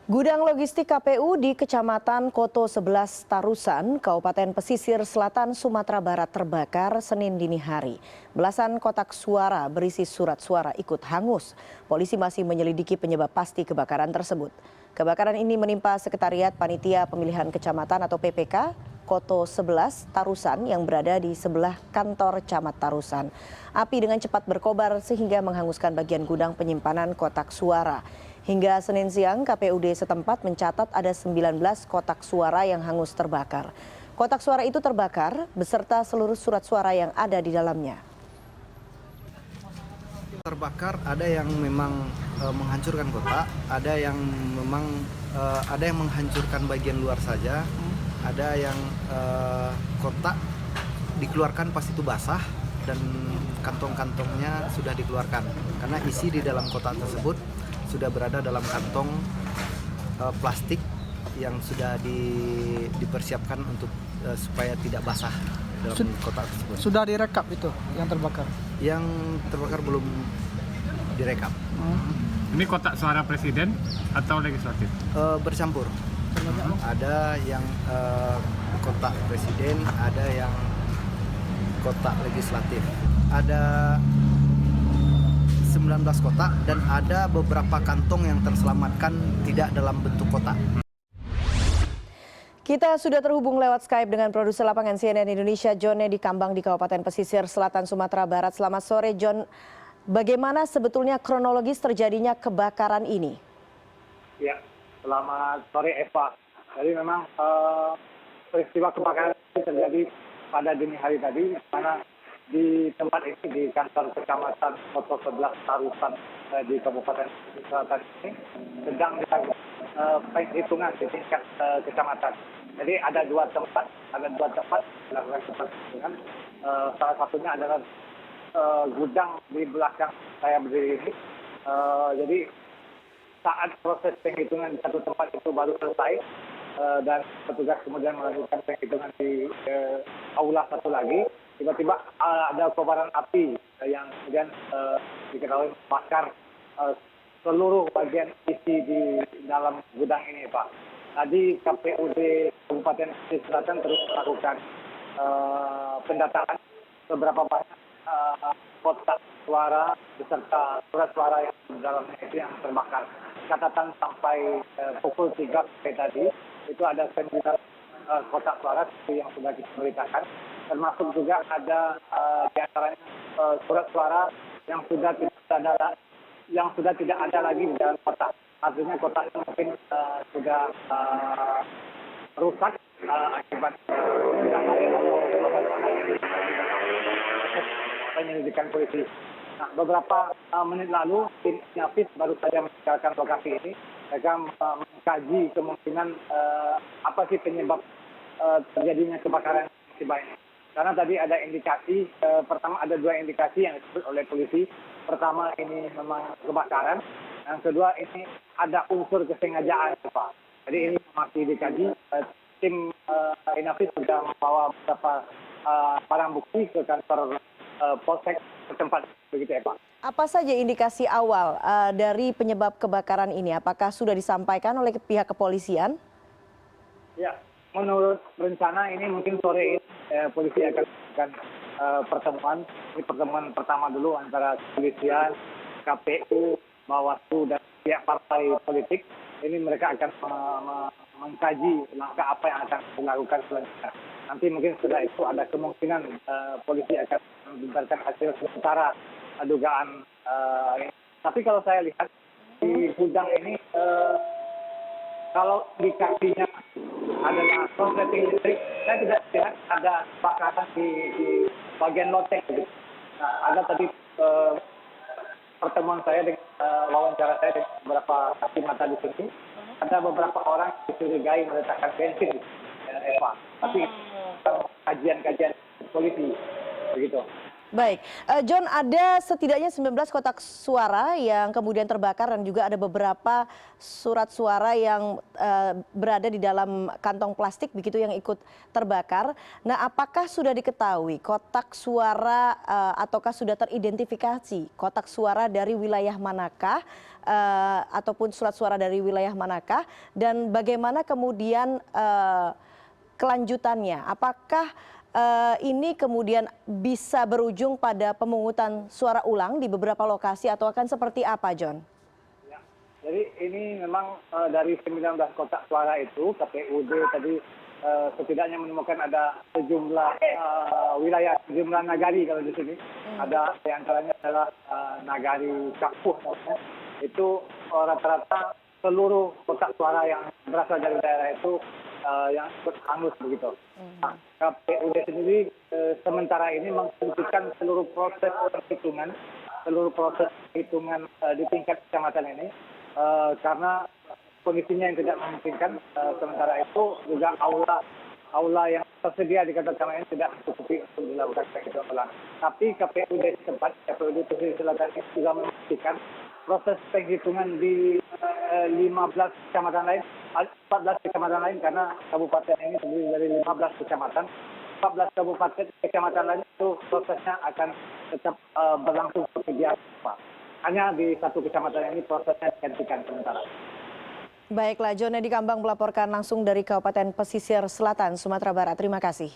Gudang logistik KPU di Kecamatan Koto 11 Tarusan, Kabupaten Pesisir Selatan, Sumatera Barat terbakar Senin dini hari. Belasan kotak suara berisi surat suara ikut hangus. Polisi masih menyelidiki penyebab pasti kebakaran tersebut. Kebakaran ini menimpa Sekretariat Panitia Pemilihan Kecamatan atau PPK Koto 11 Tarusan yang berada di sebelah kantor Camat Tarusan. Api dengan cepat berkobar sehingga menghanguskan bagian gudang penyimpanan kotak suara. Hingga Senin siang, KPUD setempat mencatat ada 19 kotak suara yang hangus terbakar. Kotak suara itu terbakar beserta seluruh surat suara yang ada di dalamnya. Terbakar ada yang memang menghancurkan kotak, ada yang memang ada yang menghancurkan bagian luar saja, ada yang kotak dikeluarkan pas itu basah dan kantong-kantongnya sudah dikeluarkan karena isi di dalam kotak tersebut sudah berada dalam kantong plastik yang sudah dipersiapkan untuk supaya tidak basah dalam kotak tersebut. Sudah direkap itu yang terbakar? Yang terbakar belum direkap. Ini kotak suara presiden atau legislatif? Bercampur. Ada yang kotak presiden, ada yang kotak legislatif. Ada 19 kotak dan ada beberapa kantong yang terselamatkan tidak dalam bentuk kotak. Kita sudah terhubung lewat Skype dengan produser lapangan CNN Indonesia, John di Kambang di Kabupaten Pesisir Selatan, Sumatera Barat. Selamat sore, John. Bagaimana sebetulnya kronologis terjadinya kebakaran ini? Ya, selamat sore Eva. Jadi memang peristiwa kebakaran ini terjadi pada dini hari tadi, karena di tempat ini, di kantor Kecamatan Koto 11 Tarusan di Kabupaten Selatan ini sedang dilakukan penghitungan di tingkat kecamatan. Jadi ada dua tempat melakukan penghitungan. Salah satunya adalah gudang di belakang saya berdiri ini. Jadi saat proses penghitungan di satu tempat itu baru selesai dan petugas kemudian melakukan penghitungan di aula satu lagi. Tiba-tiba ada kobaran api yang kemudian diketahui membakar seluruh bagian isi di dalam gudang ini, Pak. Tadi KPUD Kabupaten Pesisir Selatan terus melakukan pendataan beberapa banyak kotak suara beserta surat suara yang di dalamnya itu yang terbakar. Catatan sampai pukul 3 tadi itu ada 9 kotak suara yang sudah kita beritakan. Termasuk juga ada di antaranya surat suara yang sudah tidak ada lagi di dalam kotak. Artinya kotak itu mungkin sudah rusak akibat penyelidikan polisi. Nah, beberapa menit lalu tim Inavis baru saja meninggalkan lokasi ini. Mereka mengkaji kemungkinan apa sih penyebab terjadinya kebakaran musibah ini. Karena tadi ada indikasi, pertama ada dua indikasi yang disebut oleh polisi. Pertama ini memang kebakaran, yang kedua ini ada unsur kesengajaan, Pak. Jadi ini masih dikaji. Tim Inavis sudah membawa beberapa barang bukti ke kantor Polsek setempat, begitu ya, Pak. Apa saja indikasi awal dari penyebab kebakaran ini? Apakah sudah disampaikan oleh pihak kepolisian? Ya, menurut rencana ini mungkin sore ini polisi akan melakukan pertemuan. Ini pertemuan pertama dulu antara kepolisian, KPU, Bawaslu dan pihak partai politik. Ini mereka akan mengkaji langkah apa yang akan dilakukan selanjutnya. Nanti mungkin setelah itu ada kemungkinan polisi akan memberikan hasil sementara dugaan ini. Tapi kalau saya lihat di gudang ini, kalau indikasinya adalah konsleting listrik, saya tidak lihat ada bakaran di bagian loteng. Nah, ada tadi pertemuan saya dengan wawancara saya dengan beberapa saksi mata di sini, ada beberapa orang dicurigai meletakkan bensin, Eva. Tapi kajian polisi begitu. Baik, John, ada setidaknya 19 kotak suara yang kemudian terbakar dan juga ada beberapa surat suara yang berada di dalam kantong plastik begitu yang ikut terbakar. Nah, apakah sudah diketahui kotak suara ataukah sudah teridentifikasi kotak suara dari wilayah manakah ataupun surat suara dari wilayah manakah dan bagaimana kemudian kelanjutannya? Apakah ini kemudian bisa berujung pada pemungutan suara ulang di beberapa lokasi atau akan seperti apa, John? Ya, jadi ini memang dari 19 kotak suara itu KPUD tadi setidaknya menemukan ada sejumlah wilayah, sejumlah nagari kalau di sini. Ada di antaranya adalah nagari Kapuh. Itu rata-rata seluruh kotak suara yang berasal dari daerah itu yang ikut hangus begitu. Nah, KPUD sendiri sementara ini menghentikan seluruh proses perhitungan di tingkat kecamatan ini karena kondisinya yang tidak memungkinkan. Sementara itu juga aula yang tersedia di kantor kecamatan ini tidak mencukupi untuk dilakukan penghitungan ulang. Tapi KPUD setempat, KPUD Pesisir Selatan ini juga memastikan proses penghitungan di 15 kecamatan lain, 14 kecamatan lain karena kabupaten ini terdiri dari 15 kecamatan. 14 kabupaten kecamatan lain itu prosesnya akan tetap berlangsung seperti biasa. Hanya di satu kecamatan ini prosesnya dihentikan sementara. Baiklah, John Edi Kambang melaporkan langsung dari Kabupaten Pesisir Selatan, Sumatera Barat. Terima kasih.